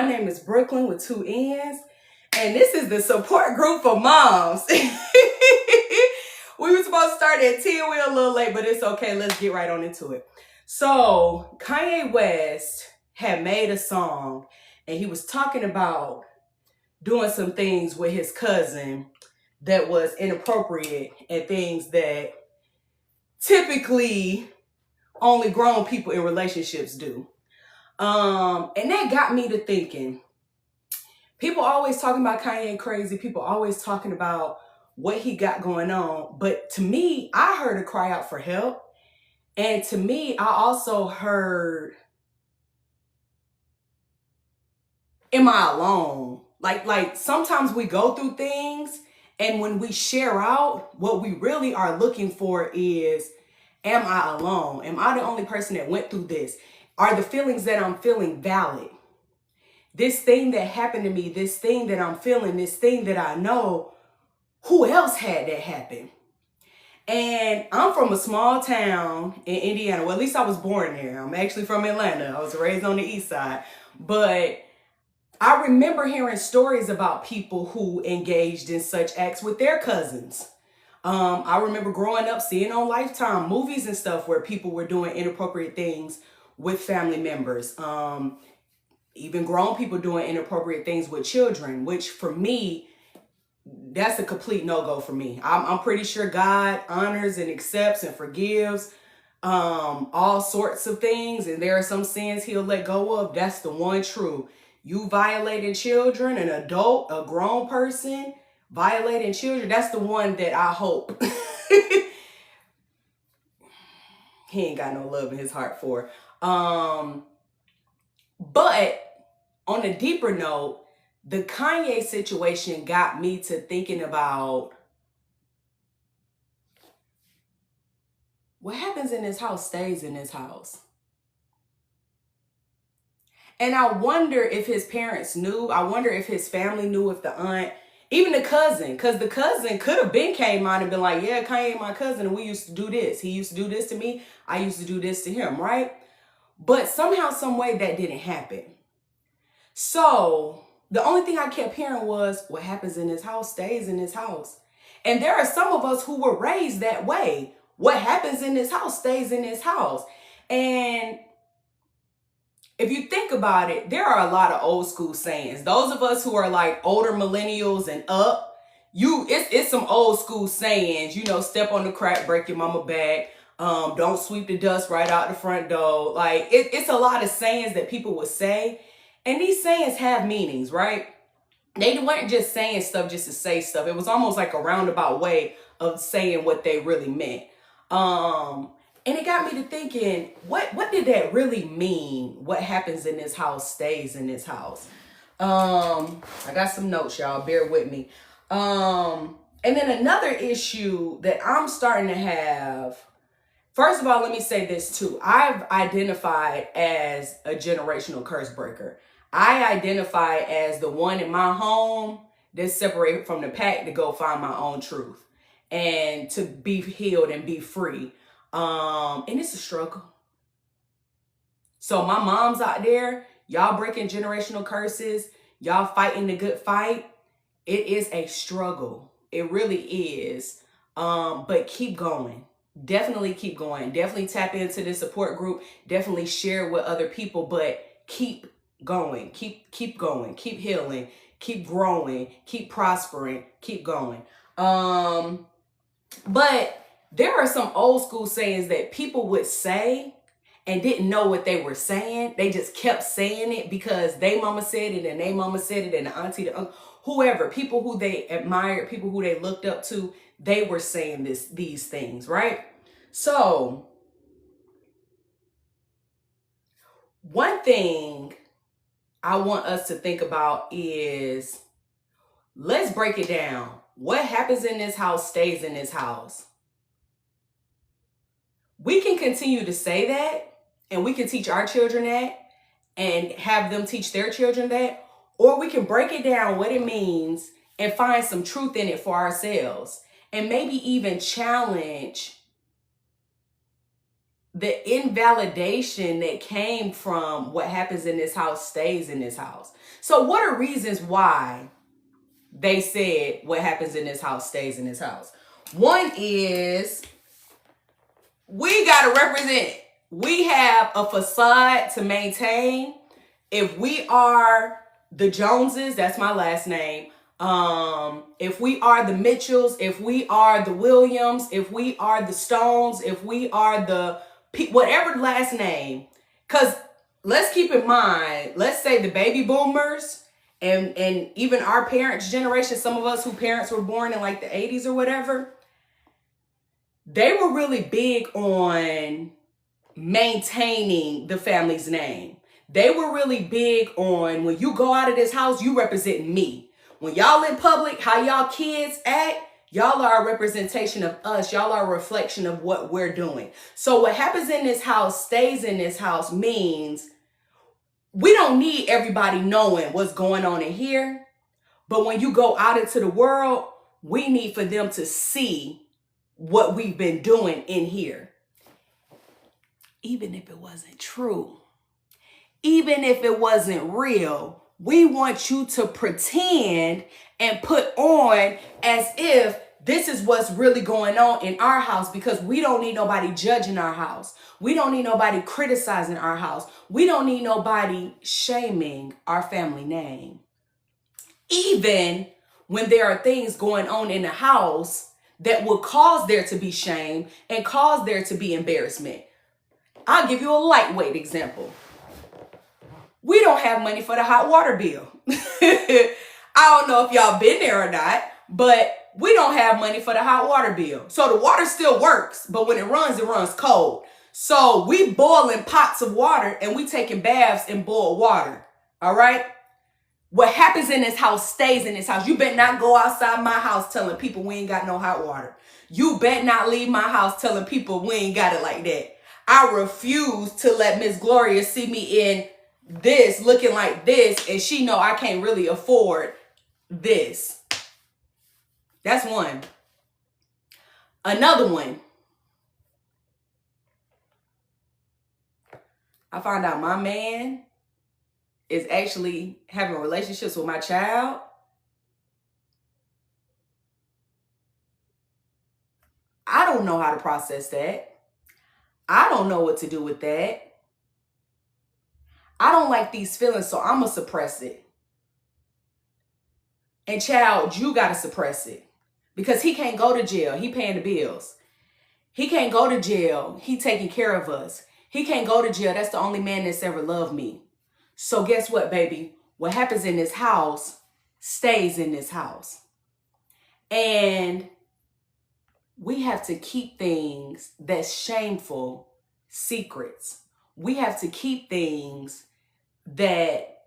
My name is Brooklyn with two N's, and this is the support group for moms. We were supposed to start at 10, we're a little late, but it's okay. Let's get right on into it. So, Kanye West had made a song, and he was talking about doing some things with his cousin that was inappropriate and things that typically only grown people in relationships do. And that got me to thinking. People always talking about Kanye crazy. People always talking about what he got going on. But to me, I heard a cry out for help. And to me, I also heard, am I alone? Like sometimes we go through things, and when we share out, what we really are looking for is, am I alone? Am I the only person that went through this? Are the feelings that I'm feeling valid? This thing that happened to me, this thing that I'm feeling, this thing that I know, who else had that happen? And I'm from a small town in Indiana. Well, at least I was born there. I'm actually from Atlanta. I was raised on the east side. But I remember hearing stories about people who engaged in such acts with their cousins. I remember growing up seeing on Lifetime movies and stuff where people were doing inappropriate things with family members. Even grown people doing inappropriate things with children, which for me, that's a complete no-go for me. I'm pretty sure God honors and accepts and forgives all sorts of things, and there are some sins he'll let go of. That's the one true. You violating children, an adult, a grown person violating children, that's the one that I hope he ain't got no love in his heart for. But on a deeper note, the Kanye situation got me to thinking about what happens in this house stays in this house. And I wonder if his parents knew. I wonder if his family knew, if the aunt, even the cousin, because the cousin could have been came out and been like, yeah, Kanye my cousin, and we used to do this. He used to do this to me. I used to do this to him, right? But somehow, some way that didn't happen. So the only thing I kept hearing was, what happens in this house stays in this house. And there are some of us who were raised that way. What happens in this house stays in this house. And if you think about it, there are a lot of old school sayings. Those of us who are like older millennials and up, it's some old school sayings, step on the crack, break your mama back. Don't sweep the dust right out the front door. Like it's a lot of sayings that people would say. And these sayings have meanings, right? They weren't just saying stuff just to say stuff. It was almost like a roundabout way of saying what they really meant. And it got me to thinking, what did that really mean? What happens in this house stays in this house. I got some notes, y'all. Bear with me. And then another issue that I'm starting to have. First of all, let me say this too. I've identified as a generational curse breaker. I identify as the one in my home that's separated from the pack to go find my own truth and to be healed and be free. And it's a struggle. So my moms out there, y'all breaking generational curses, y'all fighting the good fight. It is a struggle. It really is. But keep going. Definitely keep going. Definitely tap into this support group. Definitely share with other people, but keep going. Keep going. Keep healing. Keep growing. Keep prospering. Keep going. But there are some old school sayings that people would say and didn't know what they were saying. They just kept saying it because they mama said it and they mama said it and the auntie, the uncle, whoever, people who they admired, people who they looked up to, they were saying these things, right? So one thing I want us to think about is, let's break it down. What happens in this house stays in this house. We can continue to say that, and we can teach our children that and have them teach their children that, or we can break it down what it means and find some truth in it for ourselves, and maybe even challenge the invalidation that came from what happens in this house stays in this house. So what are reasons why they said what happens in this house stays in this house? One is we got to represent. We have a facade to maintain. If we are the Joneses, that's my last name. If we are the Mitchells, if we are the Williams, if we are the Stones, if we are the whatever last name, because let's keep in mind, let's say the baby boomers and even our parents' generation, some of us whose parents were born in like the 80s or whatever, they were really big on maintaining the family's name. They were really big on, when you go out of this house, you represent me. When y'all in public, how y'all kids act, y'all are a representation of us. Y'all are a reflection of what we're doing. So what happens in this house stays in this house means we don't need everybody knowing what's going on in here. But when you go out into the world, we need for them to see what we've been doing in here. Even if it wasn't true, even if it wasn't real, we want you to pretend and put on as if this is what's really going on in our house, because we don't need nobody judging our house. We don't need nobody criticizing our house. We don't need nobody shaming our family name. Even when there are things going on in the house that will cause there to be shame and cause there to be embarrassment. I'll give you a lightweight example. We don't have money for the hot water bill. I don't know if y'all been there or not, but we don't have money for the hot water bill. So the water still works, but when it runs cold. So we boiling pots of water and we taking baths in boiled water. All right? What happens in this house stays in this house. You better not go outside my house telling people we ain't got no hot water. You better not leave my house telling people we ain't got it like that. I refuse to let Miss Gloria see me in this, looking like this, and she know I can't really afford this. That's one. Another one. I found out my man is actually having relationships with my child. I don't know how to process that. I don't know what to do with that. I don't like these feelings, so I'm going to suppress it. And child, you got to suppress it. Because he can't go to jail. He paying the bills. He can't go to jail. He taking care of us. He can't go to jail. That's the only man that's ever loved me. So guess what, baby? What happens in this house stays in this house. And we have to keep things that's shameful secrets. We have to keep things that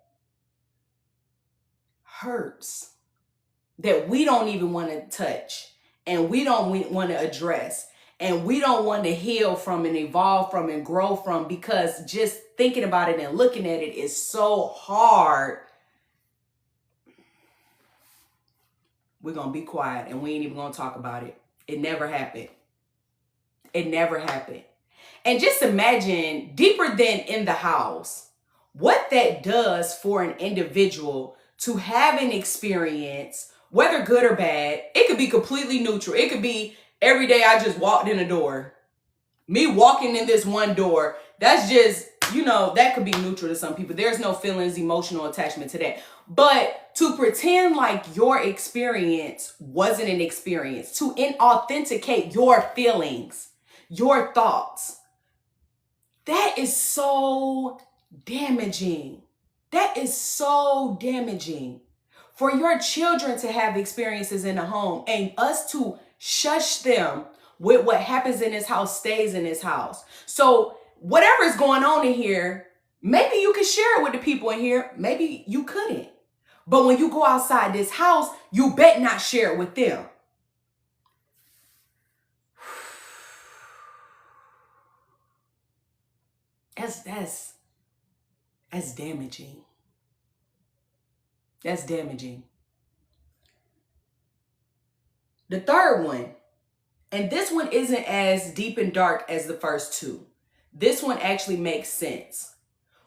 hurts, that we don't even want to touch, and we don't want to address, and we don't want to heal from and evolve from and grow from, because just thinking about it and looking at it is so hard. We're going to be quiet and we ain't even going to talk about it. It never happened. It never happened. And just imagine, deeper than in the house, what that does for an individual to have an experience, whether good or bad. It could be completely neutral. It could be every day I just walked in a door. Me walking in this one door, that's just, that could be neutral to some people. There's no feelings, emotional attachment to that. But to pretend like your experience wasn't an experience, to inauthenticate your feelings, your thoughts, that is so damaging. That is so damaging. For your children to have experiences in the home and us to shush them with what happens in this house stays in this house. So whatever is going on in here, maybe you could share it with the people in here. Maybe you couldn't. But when you go outside this house, you bet not share it with them. That's damaging. That's damaging. The third one, and this one isn't as deep and dark as the first two. This one actually makes sense.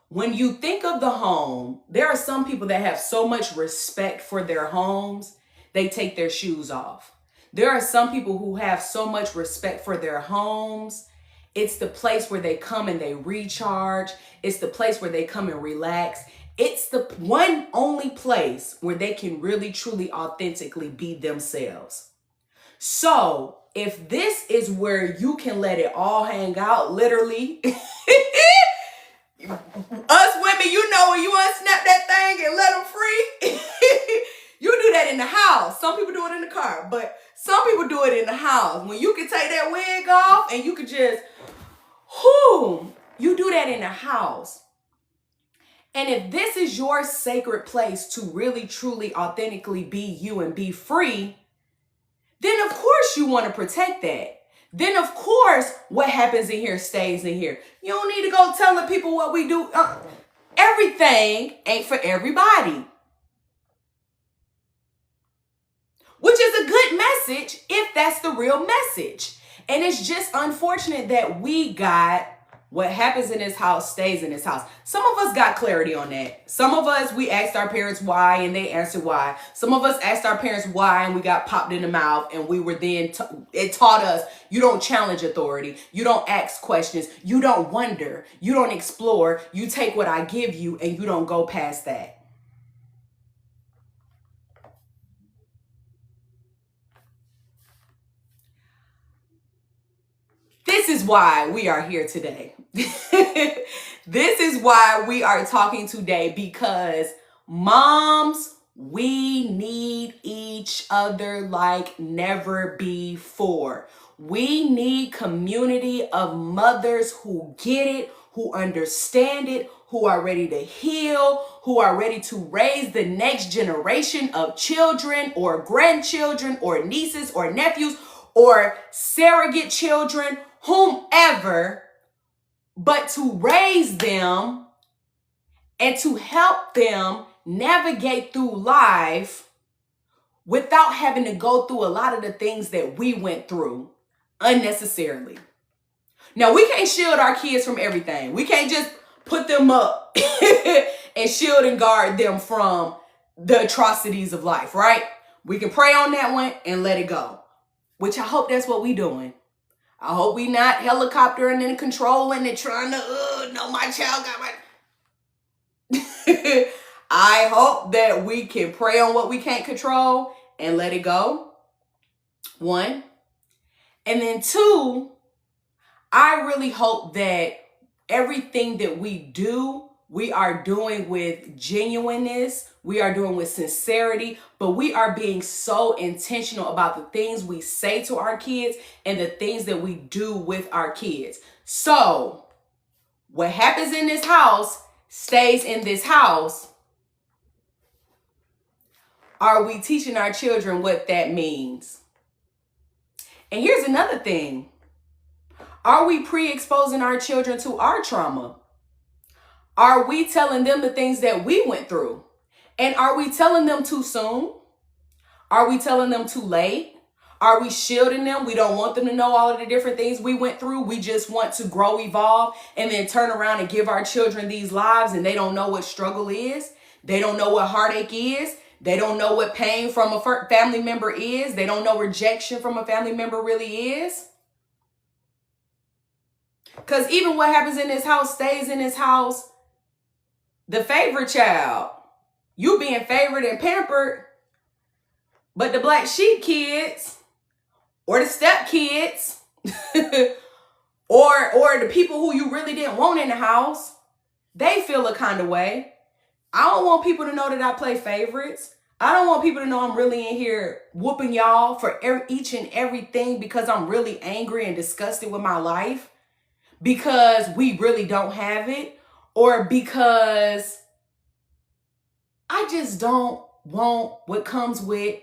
When you think of the home, there are some people that have so much respect for their homes, they take their shoes off. There are some people who have so much respect for their homes. It's the place where they come and they recharge. It's the place where they come and relax. It's the one only place where they can really, truly, authentically be themselves. So if this is where you can let it all hang out, literally, us women, you know, when you unsnap that thing and let them free, you do that in the house. Some people do it in the car, but some people do it in the house. When you can take that wig off and you can just, you do that in the house. And if this is your sacred place to really, truly, authentically be you and be free, then of course you want to protect that. Then of course what happens in here stays in here. You don't need to go telling people what we do. Everything ain't for everybody. Which is a good message if that's the real message. And it's just unfortunate that we got what happens in this house stays in this house. Some of us got clarity on that. Some of us, we asked our parents why and they answered why. Some of us asked our parents why and we got popped in the mouth and we were then, it taught us, you don't challenge authority. You don't ask questions. You don't wonder. You don't explore. You take what I give you and you don't go past that. This is why we are here today. This is why we are talking today, because moms, we need each other like never before. We need community of mothers who get it, who understand it, who are ready to heal, who are ready to raise the next generation of children or grandchildren or nieces or nephews or surrogate children, whomever, but to raise them and to help them navigate through life without having to go through a lot of the things that we went through unnecessarily. Now, we can't shield our kids from everything. We can't just put them up and shield and guard them from the atrocities of life, right? We can pray on that one and let it go, which I hope that's what we doing. I hope we not helicoptering and controlling and trying to, no, my child got my... I hope that we can pray on what we can't control and let it go. One. And then two, I really hope that everything that we do, we are doing with genuineness, we are doing with sincerity, but we are being so intentional about the things we say to our kids and the things that we do with our kids. So what happens in this house stays in this house. Are we teaching our children what that means? And here's another thing. Are we pre-exposing our children to our trauma? Are we telling them the things that we went through? And are we telling them too soon? Are we telling them too late? Are we shielding them? We don't want them to know all of the different things we went through. We just want to grow, evolve, and then turn around and give our children these lives, and they don't know what struggle is. They don't know what heartache is. They don't know what pain from a family member is. They don't know rejection from a family member really is. Because even what happens in this house stays in this house. The favorite child, you being favored and pampered, but the black sheep kids or the step kids or the people who you really didn't want in the house, they feel a kind of way. I don't want people to know that I play favorites. I don't want people to know I'm really in here whooping y'all for each and everything because I'm really angry and disgusted with my life, because we really don't have it, or because I just don't want what comes with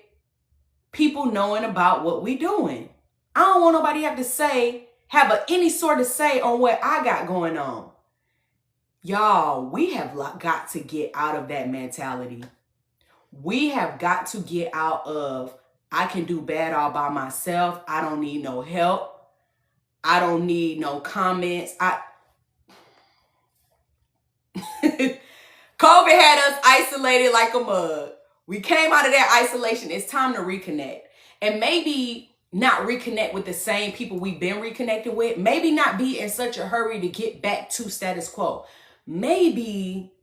people knowing about what we doing. I don't want nobody have any sort of say on what I got going on. Y'all, we have got to get out of that mentality. We have got to get out of, I can do bad all by myself. I don't need no help. I don't need no comments. COVID had us isolated like a mug. We came out of that isolation. It's time to reconnect. And maybe not reconnect with the same people we've been reconnected with. Maybe not be in such a hurry to get back to status quo. Maybe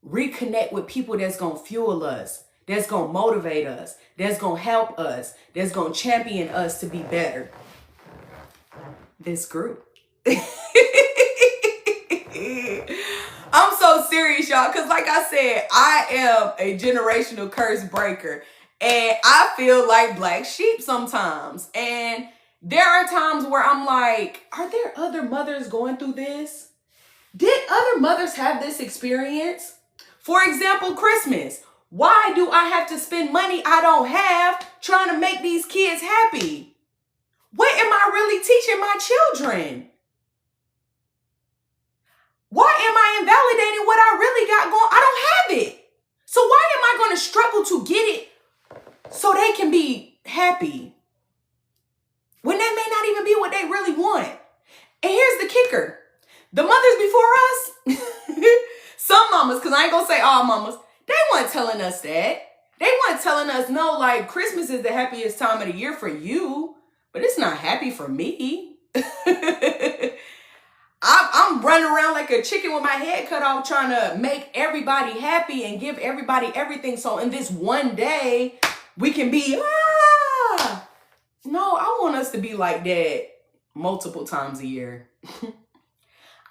reconnect with people that's going to fuel us, that's going to motivate us, that's going to help us, that's going to champion us to be better. This group. I'm so serious, y'all, because like I said, I am a generational curse breaker. And I feel like black sheep sometimes. And there are times where I'm like, are there other mothers going through this? Did other mothers have this experience? For example, Christmas. Why do I have to spend money I don't have trying to make these kids happy? What am I really teaching my children? Why am I invalidating what I really got going? I don't have it. So why am I going to struggle to get it so they can be happy when that may not even be what they really want? And here's the kicker. The mothers before us, some mamas, because I ain't going to say all mamas, they weren't telling us that. They weren't telling us, no, like Christmas is the happiest time of the year for you, but it's not happy for me. I'm running around like a chicken with my head cut off trying to make everybody happy and give everybody everything. So in this one day, we can be, No, I want us to be like that multiple times a year.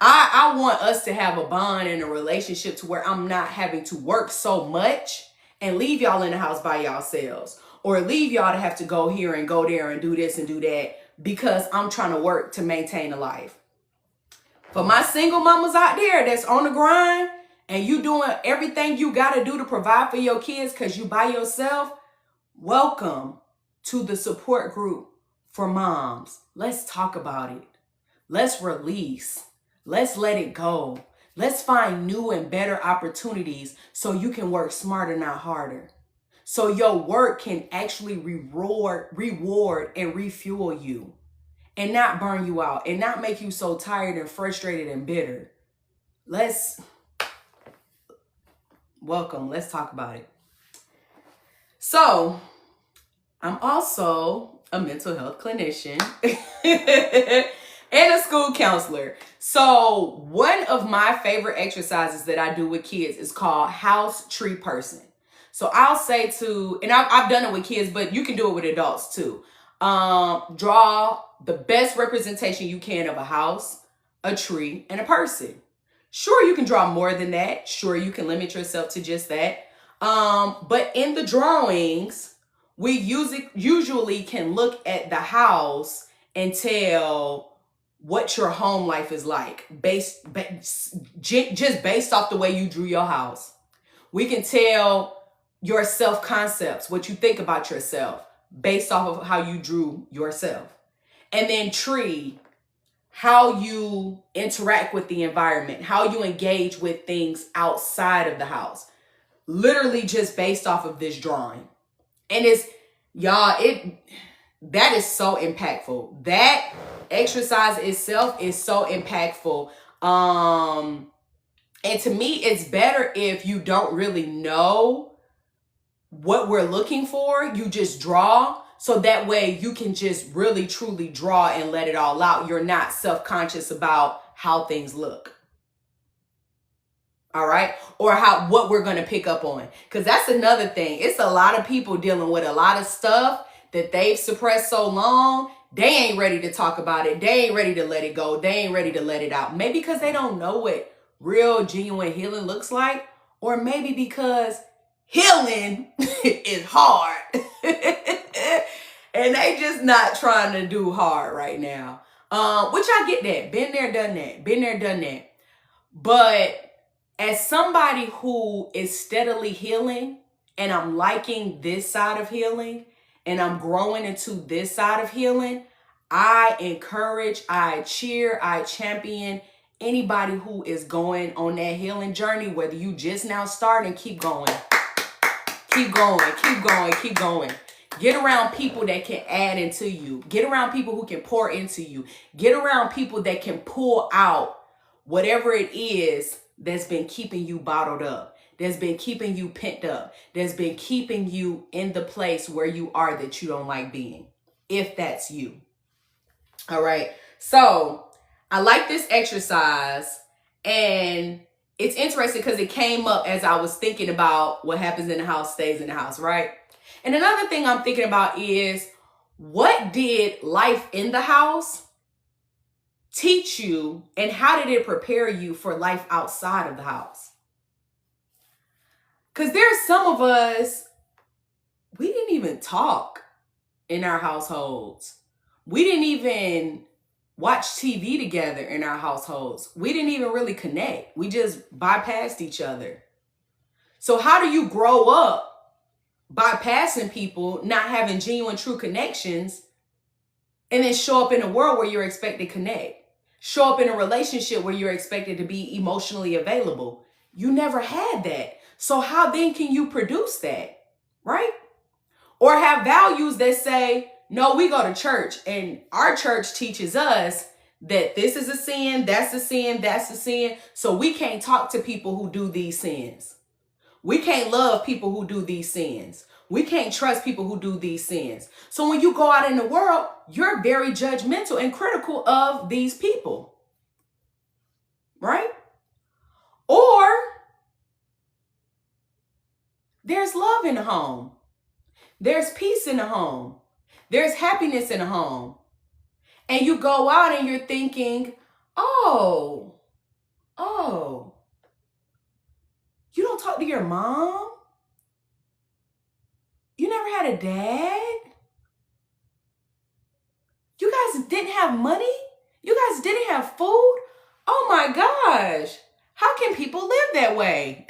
I want us to have a bond and a relationship to where I'm not having to work so much and leave y'all in the house by yourselves, or leave y'all to have to go here and go there and do this and do that because I'm trying to work to maintain a life. For my single mamas out there that's on the grind and you doing everything you got to do to provide for your kids because you by yourself, welcome to the support group for moms. Let's talk about it. Let's release. Let's let it go. Let's find new and better opportunities so you can work smarter, not harder. So your work can actually reward and refuel you and not burn you out and not make you so tired and frustrated and bitter. Let's talk about it. So I'm also a mental health clinician and a school counselor. So one of my favorite exercises that I do with kids is called House Tree Person. So I'll say and I've done it with kids, but you can do it with adults too. Draw the best representation you can of a house, a tree, and a person. Sure, you can draw more than that. Sure, you can limit yourself to just that. But in the drawings, we usually can look at the house and tell what your home life is like just based off the way you drew your house. We can tell your self-concepts, what you think about yourself, based off of how you drew yourself. And then tree, how you interact with the environment, how you engage with things outside of the house. Literally just based off of this drawing. And that is so impactful. That exercise itself is so impactful. And to me, it's better if you don't really know what we're looking for. You just draw. So that way you can just really, truly draw and let it all out. You're not self-conscious about how things look. All right. Or what we're going to pick up on. Because that's another thing. It's a lot of people dealing with a lot of stuff that they've suppressed so long. They ain't ready to talk about it. They ain't ready to let it go. They ain't ready to let it out. Maybe because they don't know what real, genuine healing looks like. Or maybe because healing is hard. And they just not trying to do hard right now. Which I get that. Been there, done that. Been there, done that. But as somebody who is steadily healing, and I'm liking this side of healing, and I'm growing into this side of healing, I encourage, I cheer, I champion anybody who is going on that healing journey, whether you just now starting, keep going. Keep going, keep going, keep going. Get around people that can add into you. Get around people who can pour into you. Get around people that can pull out whatever it is that's been keeping you bottled up, that's been keeping you pent up, that's been keeping you in the place where you are that you don't like being, if that's you. All right. So I like this exercise, and it's interesting because it came up as I was thinking about what happens in the house stays in the house, right? And another thing I'm thinking about is, what did life in the house teach you, and how did it prepare you for life outside of the house? Because there's some of us, we didn't even talk in our households. We didn't even watch TV together in our households. We didn't even really connect. We just bypassed each other. So how do you grow up bypassing people, not having genuine, true connections, and then show up in a world where you're expected to connect? Show up in a relationship where you're expected to be emotionally available. You never had that. So how then can you produce that, right? Or have values that say, no, we go to church and our church teaches us that this is a sin, that's a sin, that's a sin. So we can't talk to people who do these sins. We can't love people who do these sins. We can't trust people who do these sins. So when you go out in the world, you're very judgmental and critical of these people, right? Or there's love in the home. There's peace in the home. There's happiness in the home. And you go out and you're thinking, oh, you don't talk to your mom? You never had a dad? You guys didn't have money? You guys didn't have food? Oh my gosh. How can people live that way?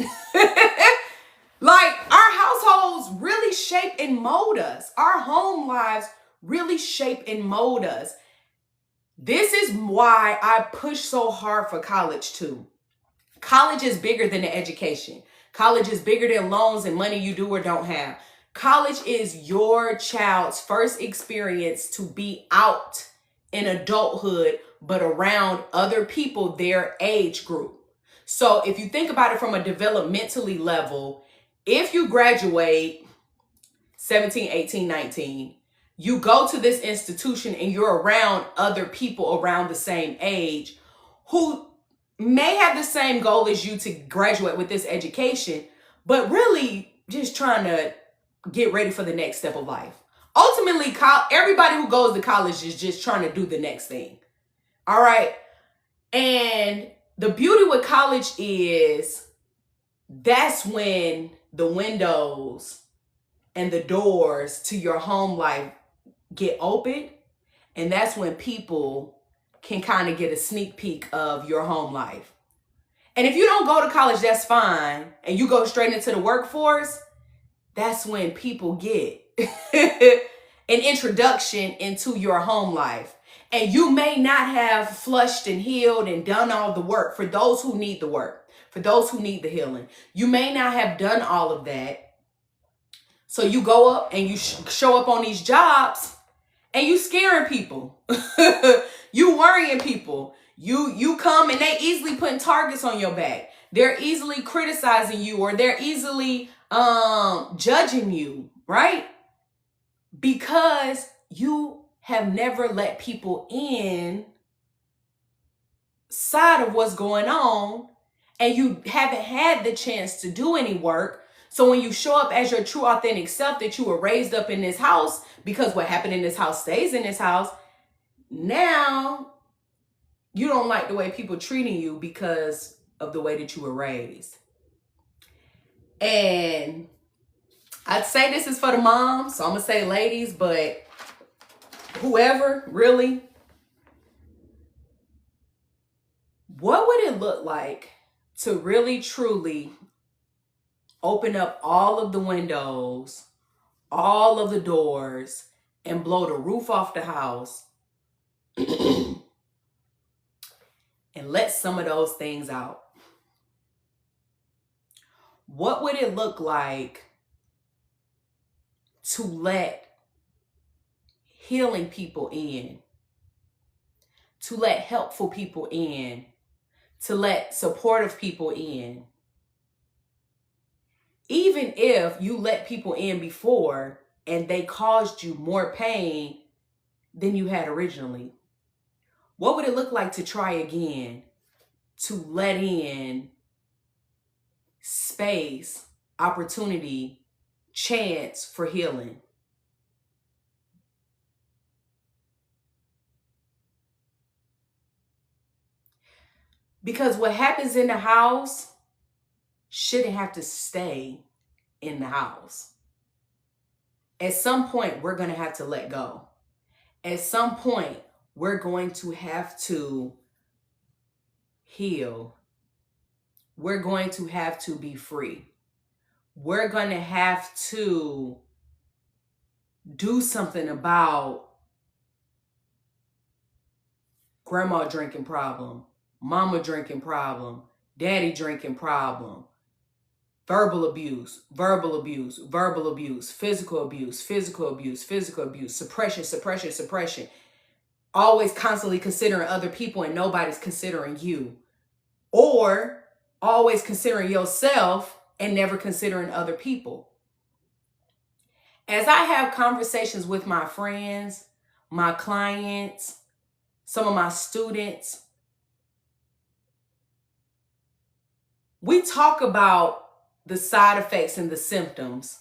Like, our households really shape and mold us. Our home lives really shape and mold us. This is why I push so hard for college too. College is bigger than the education. College is bigger than loans and money you do or don't have. College is your child's first experience to be out in adulthood, but around other people their age group. So if you think about it from a developmentally level, if you graduate 17, 18, 19, you go to this institution and you're around other people around the same age who may have the same goal as you to graduate with this education, but really just trying to get ready for the next step of life. Ultimately, everybody who goes to college is just trying to do the next thing. All right. And the beauty with college is that's when the windows and the doors to your home life get opened. And that's when people can kind of get a sneak peek of your home life. And if you don't go to college, that's fine. And you go straight into the workforce, that's when people get an introduction into your home life. And you may not have flushed and healed and done all the work for those who need the work, for those who need the healing. You may not have done all of that. So you go up and you show up on these jobs and you scaring people. You worrying people. You come and they easily putting targets on your back. They're easily criticizing you, or they're easily judging you, right? Because you have never let people in side of what's going on, and you haven't had the chance to do any work. So when you show up as your true, authentic self, that you were raised up in this house, because what happened in this house stays in this house, now you don't like the way people treating you because of the way that you were raised. And I'd say this is for the moms, so I'm going to say ladies, but whoever, really, what would it look like to really, truly open up all of the windows, all of the doors, and blow the roof off the house and let some of those things out? What would it look like to let healing people in, to let helpful people in, to let supportive people in? even if you let people in before and they caused you more pain than you had originally, what would it look like to try again, to let in space, opportunity, chance for healing? Because what happens in the house shouldn't have to stay in the house. At some point, we're going to have to let go. At some point, we're going to have to heal. We're going to have to be free. We're going to have to do something about grandma drinking problem, mama drinking problem, daddy drinking problem, verbal abuse, verbal abuse, verbal abuse, physical abuse, physical abuse, physical abuse, suppression, suppression, suppression. Always constantly considering other people and nobody's considering you. Or always considering yourself and never considering other people. As I have conversations with my friends, my clients, some of my students, we talk about the side effects and the symptoms.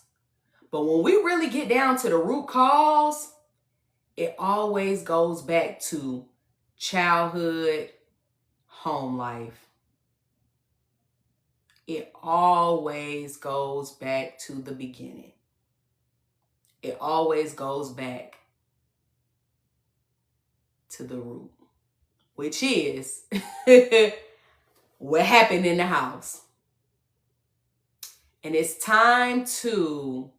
But when we really get down to the root cause, it always goes back to childhood, home life. It always goes back to the beginning. It always goes back to the root, which is what happened in the house. And it's time to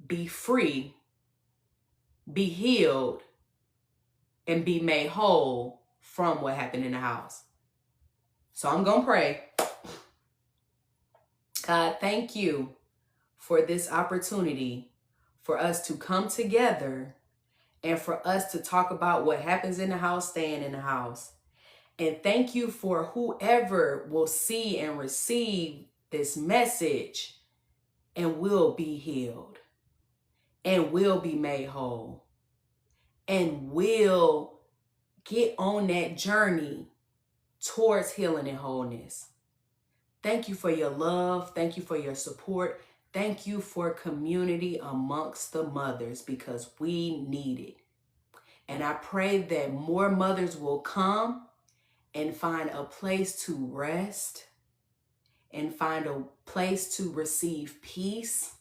be free, be healed, and be made whole from what happened in the house. So I'm going to pray. God, thank you for this opportunity for us to come together and for us to talk about what happens in the house, staying in the house. And thank you for whoever will see and receive this message and will be healed and will be made whole and will get on that journey towards healing and wholeness. Thank you for your love. Thank you for your support. Thank you for community amongst the mothers, because we need it. And I pray that more mothers will come and find a place to rest and find a place to receive peace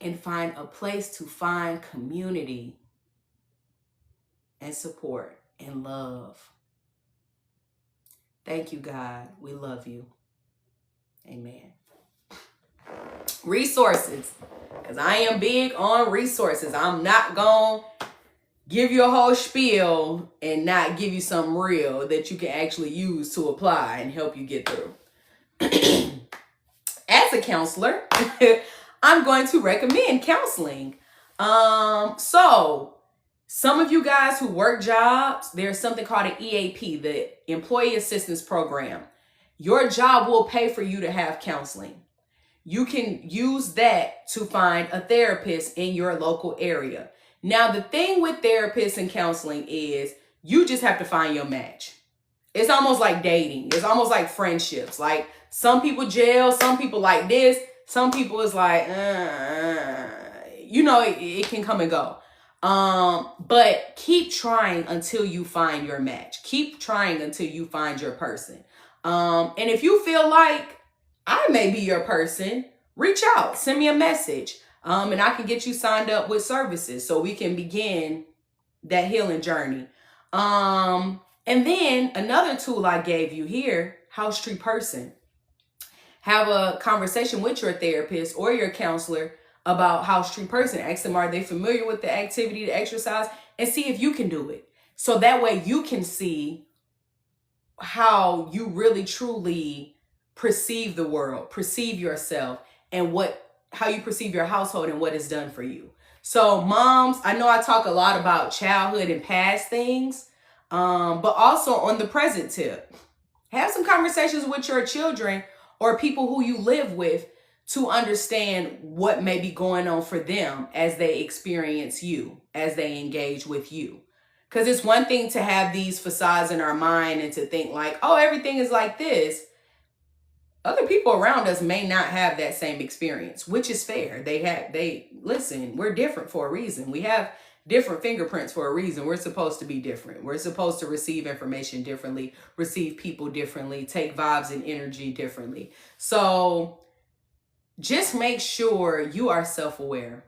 and find a place to find community and support and love. Thank you, God. We love you. Amen. Resources, because I am big on resources. I'm not going to give you a whole spiel and not give you something real that you can actually use to apply and help you get through. As a counselor, I'm going to recommend counseling. So some of you guys who work jobs, there's something called an EAP, the Employee Assistance Program. Your job will pay for you to have counseling. You can use that to find a therapist in your local area. Now, the thing with therapists and counseling is you just have to find your match. It's almost like dating. It's almost like friendships. Like some people gel, some people like this, some people is like, it can come and go. But keep trying until you find your match. Keep trying until you find your person. And if you feel like I may be your person, reach out, send me a message. And I can get you signed up with services so we can begin that healing journey. And then another tool I gave you here, House Tree Person. Have a conversation with your therapist or your counselor about House Tree Person. Ask them, are they familiar with the activity, the exercise, and see if you can do it. So that way you can see how you really truly perceive the world, perceive yourself, and how you perceive your household and what it's done for you. So moms, I know I talk a lot about childhood and past things, but also on the present tip, have some conversations with your children or people who you live with to understand what may be going on for them as they experience you, as they engage with you. Because it's one thing to have these facades in our mind and to think like, oh, everything is like this. Other people around us may not have that same experience, which is fair. Listen, we're different for a reason. We have different fingerprints for a reason. We're supposed to be different. We're supposed to receive information differently, receive people differently, take vibes and energy differently. So just make sure you are self-aware.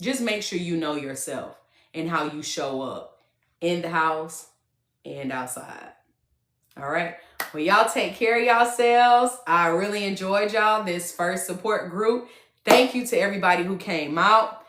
Just make sure you know yourself and how you show up in the house and outside. All right. Well, y'all take care of yourselves. I really enjoyed y'all, this first support group. Thank you to everybody who came out.